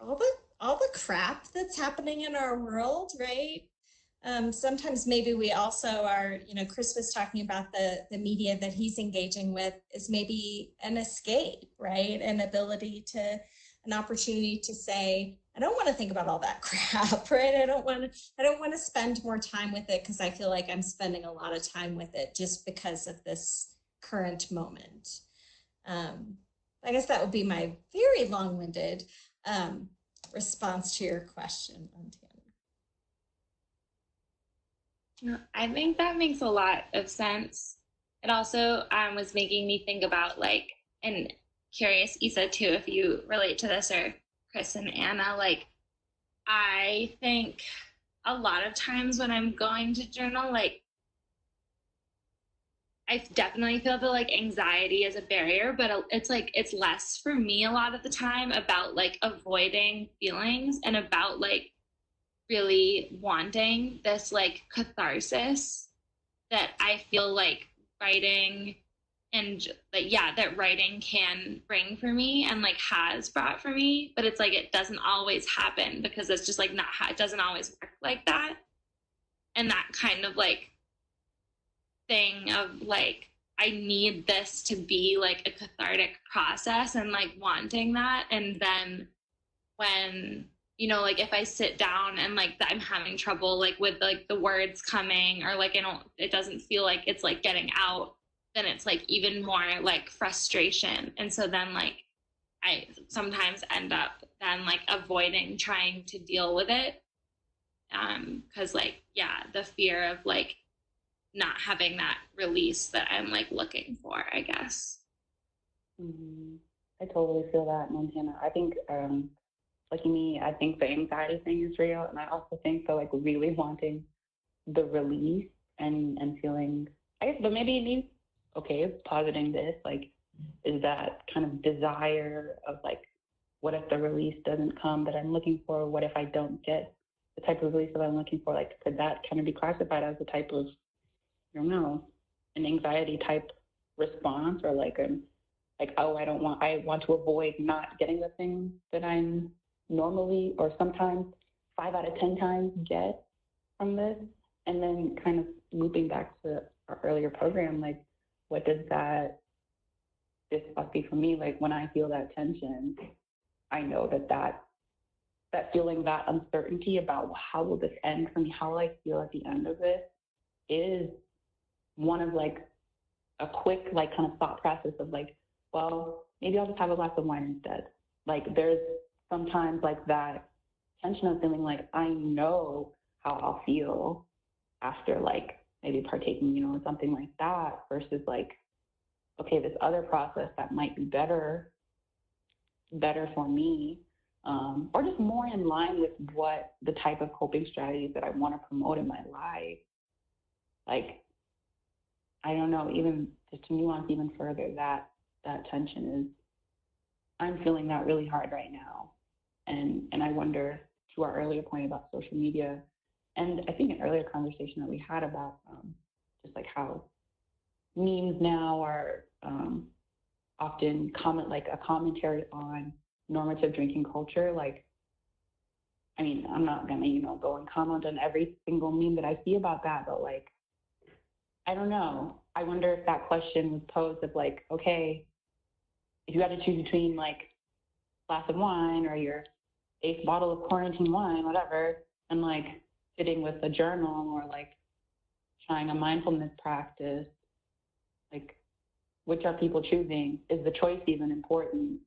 all the crap that's happening in our world, right? Sometimes maybe we also are, Chris was talking about the media that he's engaging with is maybe an escape, right? An ability to an opportunity to say, I don't want to think about all that crap, right? I don't want to spend more time with it because I feel like I'm spending a lot of time with it just because of this current moment. I guess that would be my very long-winded response to your question, Montana. I think that makes a lot of sense. It also was making me think about like, and curious, Isa, too, if you relate to this, or Chris and Anna, like, I think a lot of times when I'm going to journal, like, I definitely feel the like anxiety is a barrier, but it's like it's less for me a lot of the time about like avoiding feelings and about like really wanting this like catharsis that I feel like writing and like, yeah, that writing can bring for me and like has brought for me, but it's like it doesn't always happen because it's just like not it doesn't always work like that. And that kind of like thing of like I need this to be like a cathartic process and like wanting that. And then when, you know, like if I sit down and like I'm having trouble like with like the words coming or like it doesn't feel like it's like getting out, then it's like even more like frustration. And so then like I sometimes end up then like avoiding trying to deal with it. Cause like, yeah, the fear of like not having that release that I'm like looking for, I guess. Mm-hmm. I totally feel that, Montana. I think, like me, I think the anxiety thing is real, and I also think the like really wanting the release and feeling, I guess, but maybe okay, positing this like is that kind of desire of like, what if the release doesn't come that I'm looking for? What if I don't get the type of release that I'm looking for? Like, could that kind of be classified as a type of, I don't know, an anxiety type response, or like oh, I want to avoid not getting the thing that I'm normally or sometimes 5 out of 10 times get from this. And then kind of looping back to our earlier program, like what does this must be for me? Like when I feel that tension, I know that feeling, that uncertainty about how will this end for me, how will I feel at the end of it, is one of like a quick like kind of thought process of like, well, maybe I'll just have a glass of wine instead. Like there's sometimes like that tension of feeling like I know how I'll feel after like maybe partaking, you know, or something like that, versus like, okay, this other process that might be better for me, or just more in line with what the type of coping strategies that I want to promote in my life. Like, I don't know, even to nuance even further, that tension is, I'm feeling that really hard right now. And I wonder, to our earlier point about social media, and I think an earlier conversation that we had about just like how memes now are often like a commentary on normative drinking culture. Like, I mean, I'm not gonna, you know, go and comment on every single meme that I see about that, but like, I don't know. I wonder if that question was posed of like, okay, if you had to choose between like a glass of wine or your 8th bottle of quarantine wine, whatever, and like sitting with a journal or like trying a mindfulness practice, like which are people choosing? Is the choice even important?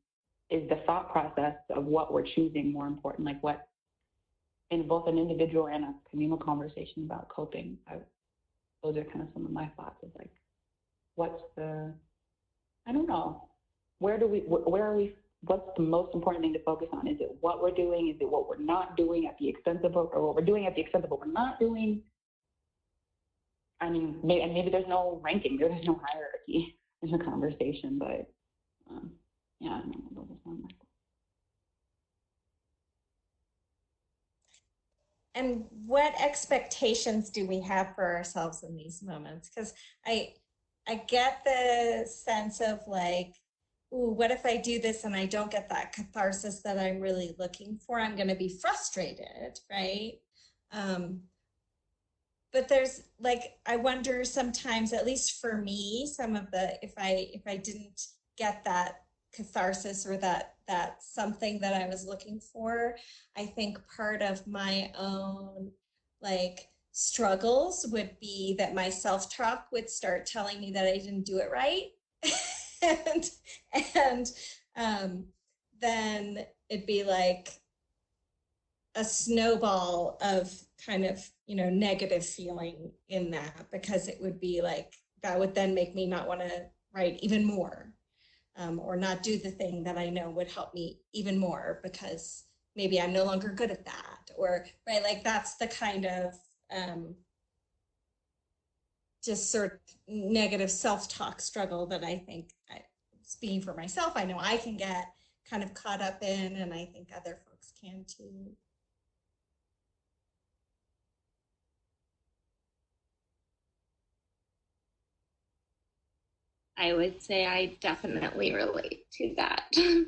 Is the thought process of what we're choosing more important? Like what, in both an individual and a communal conversation about coping, those are kind of some of my thoughts of like, I don't know, where are we, what's the most important thing to focus on? Is it what we're doing? Is it what we're not doing at the expense of, or what we're doing at the expense of what we're not doing? I mean, maybe there's no ranking, there's no hierarchy in the conversation, but yeah, I don't know, those are some of my thoughts. And what expectations do we have for ourselves in these moments? Because I get the sense of like, ooh, what if I do this and I don't get that catharsis that I'm really looking for? I'm going to be frustrated, right? But there's like, I wonder sometimes, at least for me, some of the, if I didn't get that catharsis or that something that I was looking for. I think part of my own like struggles would be that my self-talk would start telling me that I didn't do it right. and and um, then it'd be like a snowball of kind of, negative feeling in that, because it would be like that would then make me not want to write even more, or not do the thing that I know would help me even more because maybe I'm no longer good at that, or right, like that's the kind of just sort of negative self-talk struggle that I think, speaking for myself, I know I can get kind of caught up in, and I think other folks can too. I would say I definitely relate to that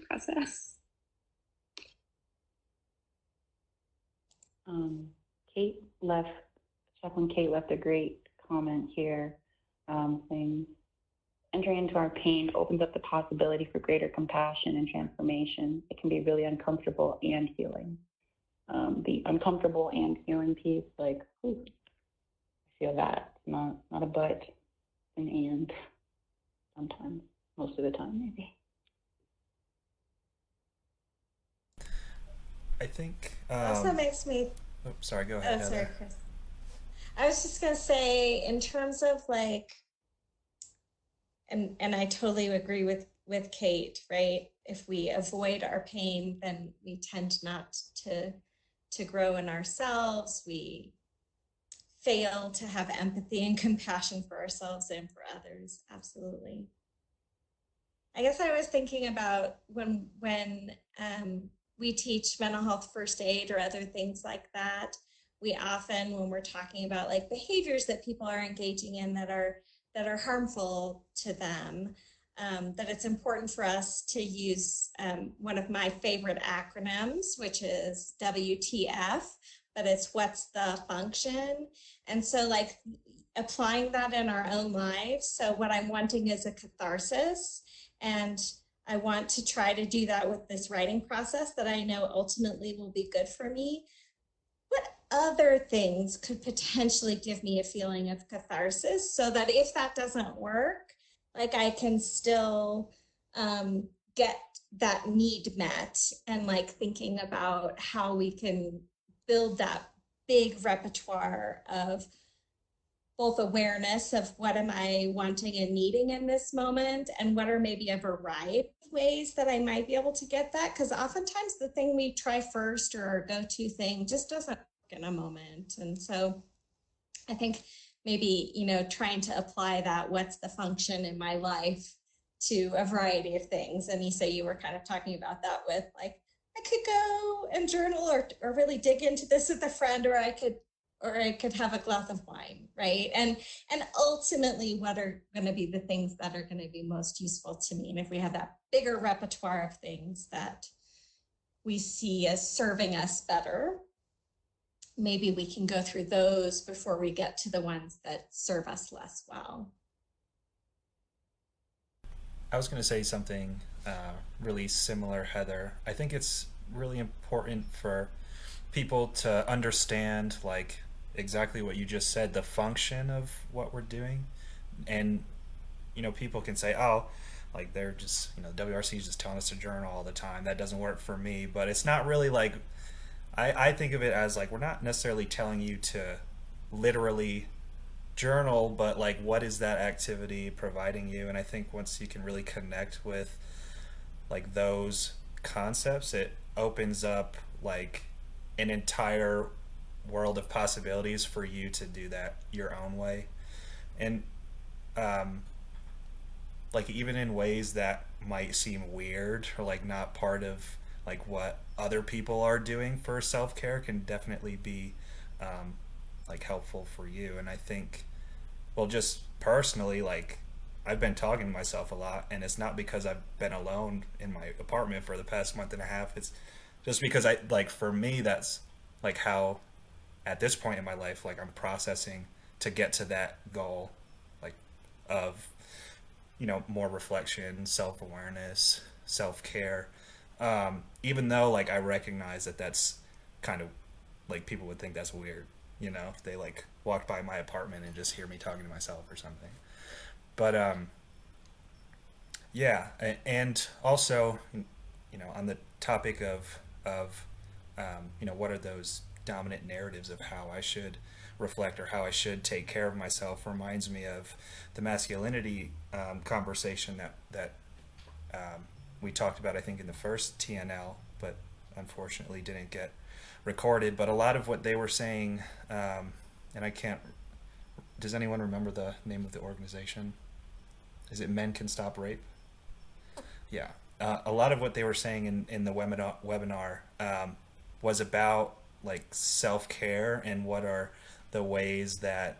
process. Kate left, Chaplain Kate left a great comment here, saying, entering into our pain opens up the possibility for greater compassion and transformation. It can be really uncomfortable and healing. The uncomfortable and healing piece, like, ooh, I feel that. Not a but, an and. Sometimes, most of the time, maybe. I think. Also makes me. Oh, sorry. Go Oh, ahead, sorry, Heather. Chris. I was just gonna say, in terms of like, and I totally agree with Kate, right? If we avoid our pain, then we tend not to grow in ourselves. We fail to have empathy and compassion for ourselves and for others. Absolutely. I guess I was thinking about when we teach mental health first aid or other things like that. We often, when we're talking about like behaviors that people are engaging in that are harmful to them, that it's important for us to use one of my favorite acronyms, which is WTF, but it's what's the function. And so like applying that in our own lives. So what I'm wanting is a catharsis, and I want to try to do that with this writing process that I know ultimately will be good for me. What other things could potentially give me a feeling of catharsis so that if that doesn't work, like I can still get that need met, and like thinking about how we can build that big repertoire of both awareness of what am I wanting and needing in this moment, and what are maybe a variety of ways that I might be able to get that. Because oftentimes the thing we try first or our go-to thing just doesn't work in a moment. And so I think maybe, trying to apply that, what's the function in my life, to a variety of things. And Issa, you were kind of talking about that with like, I could go and journal or really dig into this with a friend, or I could have a glass of wine, right? And ultimately, what are going to be the things that are going to be most useful to me? And if we have that bigger repertoire of things that we see as serving us better, maybe we can go through those before we get to the ones that serve us less well. I was going to say something really similar, Heather. I think it's really important for people to understand, like, exactly what you just said, the function of what we're doing. And, people can say, oh, like they're just, WRC is just telling us to journal all the time. That doesn't work for me. But it's not really like, I think of it as like, we're not necessarily telling you to literally journal, but like, what is that activity providing you? And I think once you can really connect with like those concepts, it opens up like an entire world of possibilities for you to do that your own way. And like even in ways that might seem weird or like not part of like what other people are doing for self-care can definitely be like helpful for you. And I think, well, just personally, like I've been talking to myself a lot, and it's not because I've been alone in my apartment for the past month and a half. It's just because I like, for me, that's like how at this point in my life, like I'm processing to get to that goal, like of, more reflection, self-awareness, self-care, even though like I recognize that that's kind of like people would think that's weird, if they like walked by my apartment and just hear me talking to myself or something. But yeah, and also, on the topic of what are those dominant narratives of how I should reflect or how I should take care of myself, reminds me of the masculinity conversation that we talked about, I think, in the first TNL, but unfortunately didn't get recorded. But a lot of what they were saying, and I can't. Does anyone remember the name of the organization? Is it Men Can Stop Rape? Yeah. A lot of what they were saying in the webinar was about like self-care and what are the ways that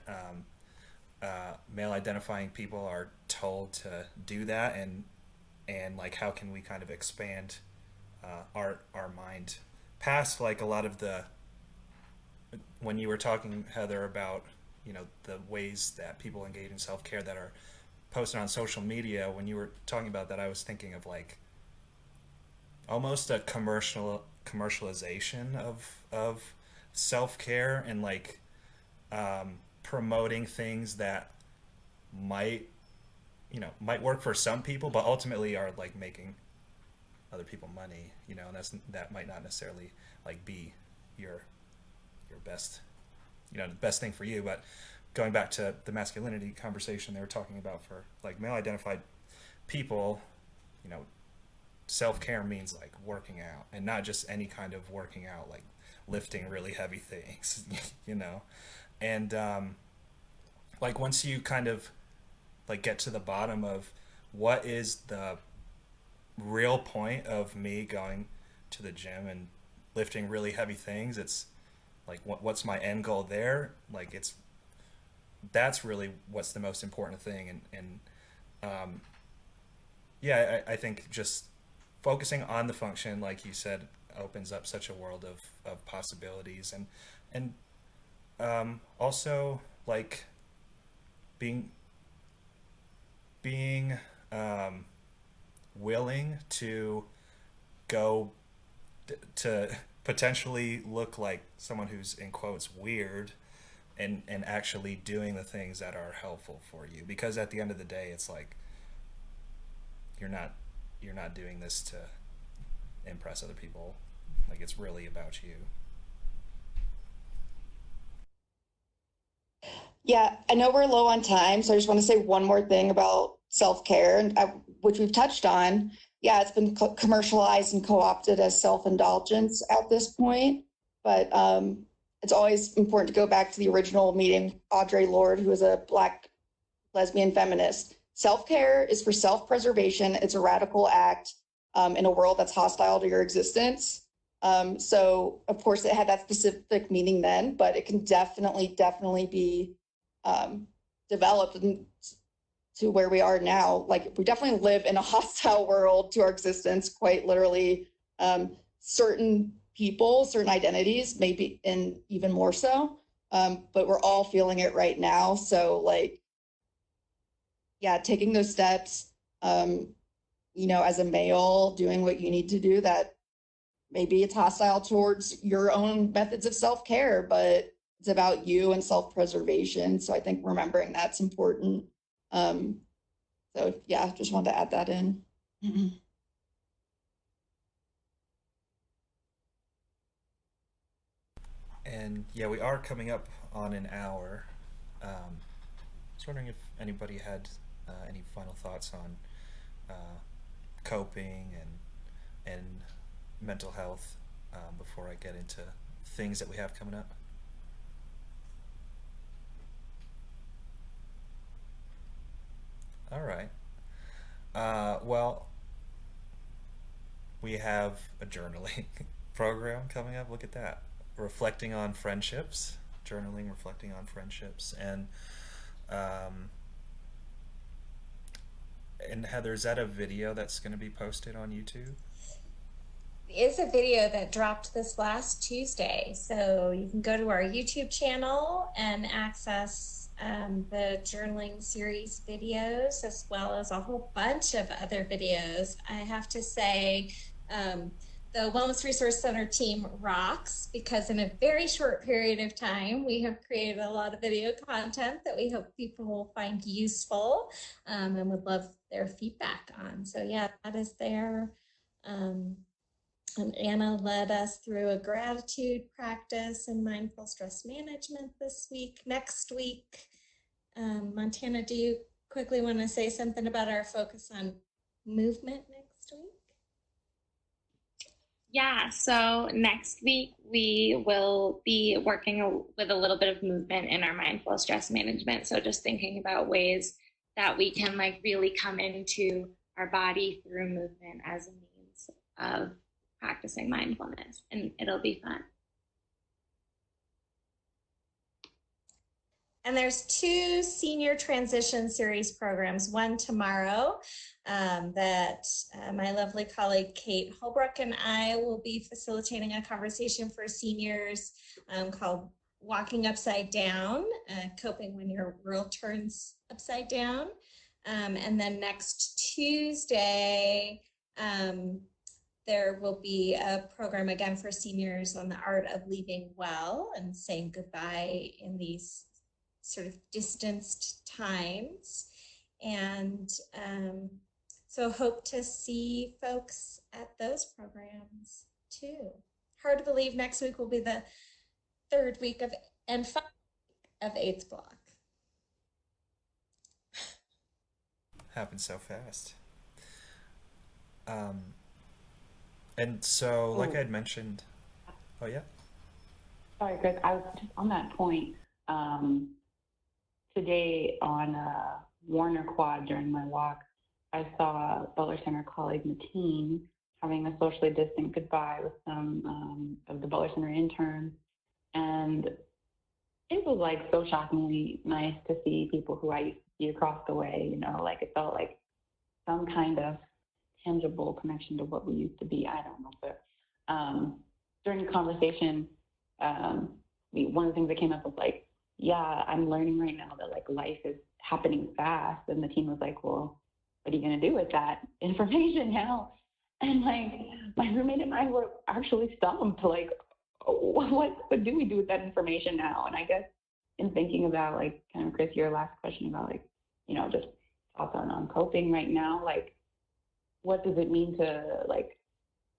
male identifying people are told to do that, and like how can we kind of expand our mind past like a lot of the, when you were talking, Heather, about the ways that people engage in self-care that are posted on social media. When you were talking about that, I was thinking of like almost a commercialization of self-care, and like promoting things that might work for some people, but ultimately are like making other people money, and that might not necessarily like be your best, the best thing for you. But going back to the masculinity conversation they were talking about, for like male identified people, self-care means like working out, and not just any kind of working out, like lifting really heavy things, and like once you kind of like get to the bottom of what is the real point of me going to the gym and lifting really heavy things, it's like what's my end goal there, like that's really what's the most important thing. And yeah, I think just focusing on the function, like you said, opens up such a world of possibilities, and also like being willing to go to potentially look like someone who's in quotes weird, and actually doing the things that are helpful for you, because at the end of the day it's like you're not doing this to impress other people, like it's really about you. Yeah, I know we're low on time, so I just want to say one more thing about self-care, and which we've touched on. Yeah, it's been commercialized and co-opted as self-indulgence at this point, but it's always important to go back to the original meeting. Audre Lorde, who is a Black lesbian feminist. Self-care is for self-preservation. It's a radical act in a world that's hostile to your existence. So, of course, it had that specific meaning then, but it can definitely be developed to where we are now. Like, we definitely live in a hostile world to our existence, quite literally. Certain people, certain identities, maybe, and even more so, but we're all feeling it right now. So, like, yeah, taking those steps, as a male, doing what you need to do, that maybe it's hostile towards your own methods of self-care, but it's about you and self-preservation. So I think remembering that's important. So yeah, just wanted to add that in. And yeah, we are coming up on an hour. I was wondering if anybody had any final thoughts on coping and mental health before I get into things that we have coming up. All right. Well, we have a journaling program coming up. Look at that. Reflecting on friendships, journaling, reflecting on friendships. And Heather, is that a video that's going to be posted on YouTube? Is a video that dropped this last Tuesday. So you can go to our YouTube channel and access the journaling series videos, as well as a whole bunch of other videos. I have to say, the Wellness Resource Center team rocks, because in a very short period of time, we have created a lot of video content that we hope people will find useful, and would love their feedback on. So yeah, that is there. And Anna led us through a gratitude practice and mindful stress management this week. Next week, Montana, do you quickly want to say something about our focus on movement next week? Yeah, so next week we will be working with a little bit of movement in our mindful stress management. So just thinking about ways that we can like really come into our body through movement as a means of practicing mindfulness, and it'll be fun. And there's 2 senior transition series programs, one tomorrow that my lovely colleague Kate Holbrook and I will be facilitating a conversation for seniors called Walking Upside Down, Coping When Your World Turns Upside Down. And then next Tuesday, there will be a program again for seniors on the art of leaving well and saying goodbye in these sort of distanced times. And so hope to see folks at those programs too. Hard to believe next week will be the 3rd week of and 5th of 8th block. Happened so fast. And so, like I had mentioned, oh yeah? Sorry, Chris, I was just on that point. Today on Warner Quad during my walk, I saw Butler Center colleague Mateen having a socially distant goodbye with some of the Butler Center interns. And it was like so shockingly nice to see people who I used to see across the way, you know, like it felt like some kind of tangible connection to what we used to be. I don't know, but during the conversation, one of the things that came up was like, yeah, I'm learning right now that like life is happening fast. And the team was like, well, what are you going to do with that information now? And like my roommate and I were actually stumped, like, what do we do with that information now? And I guess in thinking about like kind of Chris, your last question about like, you know, just thoughts on coping right now, like what does it mean to like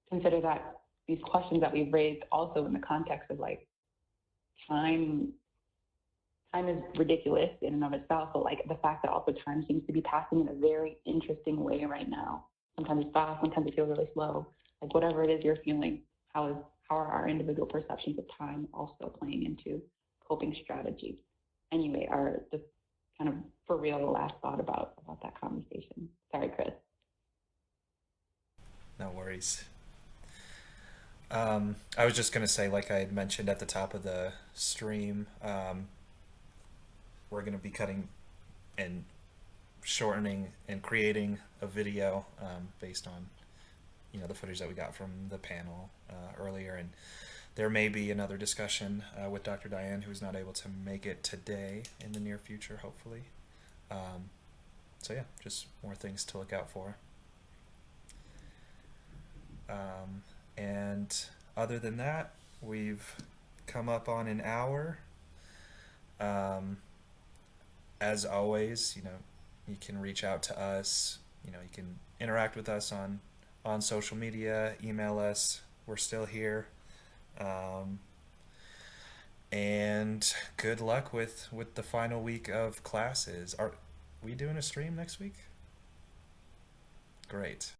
consider that these questions that we've raised also in the context of like time is ridiculous in and of itself, but like the fact that also time seems to be passing in a very interesting way right now. Sometimes it's fast, sometimes it feels really slow. Like whatever it is you're feeling, how are our individual perceptions of time also playing into coping strategies? Anyway, our just kind of for real the last thought about that conversation. Sorry, Chris. No worries. I was just gonna say, like I had mentioned at the top of the stream, we're gonna be cutting and shortening and creating a video based on the footage that we got from the panel earlier, and there may be another discussion with Dr. Diane, who's not able to make it today, in the near future, hopefully. So yeah, just more things to look out for. And other than that, we've come up on an hour. As always, you can reach out to us. You can interact with us on social media, email us. We're still here. And good luck with the final week of classes. Are we doing a stream next week? Great.